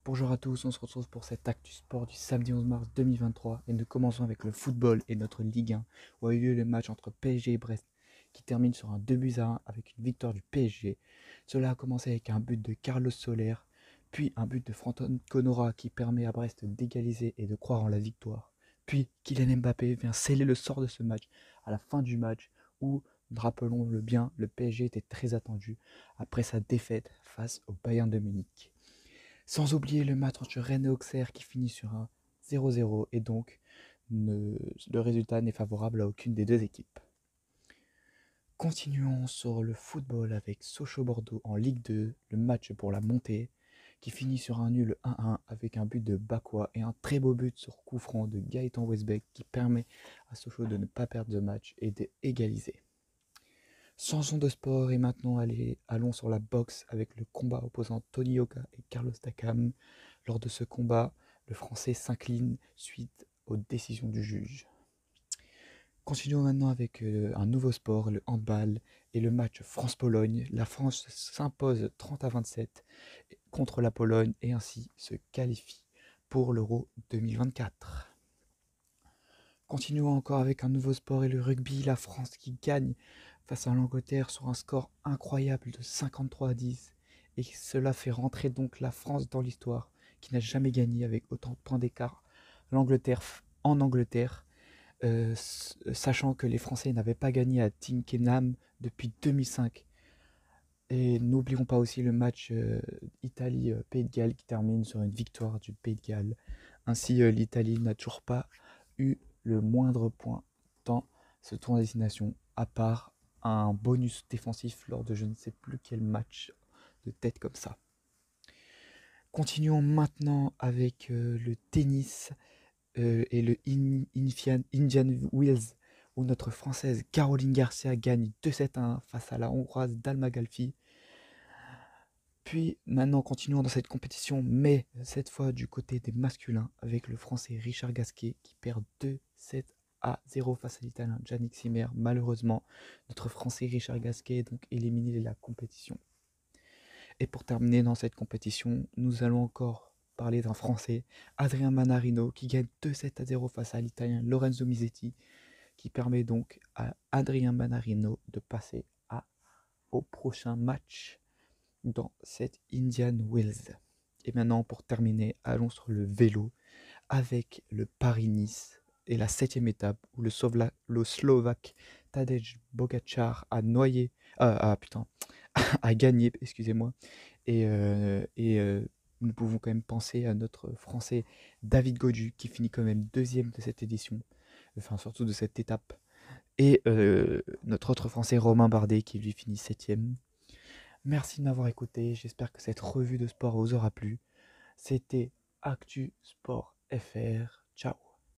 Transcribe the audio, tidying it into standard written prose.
Bonjour à tous, on se retrouve pour cette Actu Sport du samedi 11 mars 2023 et nous commençons avec le football et notre Ligue 1 où a eu lieu le match entre PSG et Brest qui termine sur un 2-1 avec une victoire du PSG. Cela a commencé avec un but de Carlos Soler, puis un but de Franton Conora qui permet à Brest d'égaliser et de croire en la victoire. Puis Kylian Mbappé vient sceller le sort de ce match à la fin du match où, rappelons-le bien, le PSG était très attendu après sa défaite face au Bayern de Munich. Sans oublier le match entre Rennes et Auxerre qui finit sur un 0-0 et donc le résultat n'est favorable à aucune des deux équipes. Continuons sur le football avec Sochaux-Bordeaux en Ligue 2, le match pour la montée qui finit sur un nul 1-1 avec un but de Bakwa et un très beau but sur coup franc de Gaëtan Westbeck qui permet à Sochaux de ne pas perdre de match et d'égaliser. Changeons de sport et maintenant allons sur la boxe avec le combat opposant Tony Yoka et Carlos Takam. Lors de ce combat, le Français s'incline suite aux décisions du juge. Continuons maintenant avec un nouveau sport, le handball et le match France-Pologne. La France s'impose 30-27 contre la Pologne et ainsi se qualifie pour l'Euro 2024. Continuons encore avec un nouveau sport et le rugby, la France qui gagne face à l'Angleterre sur un score incroyable de 53-10. Et cela fait rentrer donc la France dans l'histoire, qui n'a jamais gagné avec autant de points d'écart l'Angleterre en Angleterre, sachant que les Français n'avaient pas gagné à Twickenham depuis 2005. Et n'oublions pas aussi le match Italie-Pays de Galles qui termine sur une victoire du Pays de Galles. Ainsi, l'Italie n'a toujours pas eu le moindre point dans ce tournoi des destination, à part un bonus défensif lors de je ne sais plus quel match de tête comme ça. Continuons maintenant avec le tennis et le Indian Wells, où notre Française Caroline Garcia gagne 2-7-1 face à la Hongroise Dalma Galfi. Puis maintenant continuons dans cette compétition, mais cette fois du côté des masculins, avec le Français Richard Gasquet qui perd 2-7-0 face à l'Italien Yannick Sinner. Malheureusement, notre Français Richard Gasquet est donc éliminé de la compétition. Et pour terminer dans cette compétition, nous allons encore parler d'un Français, Adrien Manarino, qui gagne 2-7-0 face à l'Italien Lorenzo Misetti, qui permet donc à Adrien Manarino de passer au prochain match dans cette Indian Wells. Et maintenant, pour terminer, allons sur le vélo avec le Paris-Nice et la 7e étape où le Slovaque Tadej Pogačar a gagné, excusez-moi. Et nous pouvons quand même penser à notre Français David Gaudu qui finit quand même deuxième de cette édition, enfin surtout de cette étape. Et notre autre Français Romain Bardet qui lui finit septième. Merci de m'avoir écouté, j'espère que cette revue de sport vous aura plu. C'était Actu Sport FR.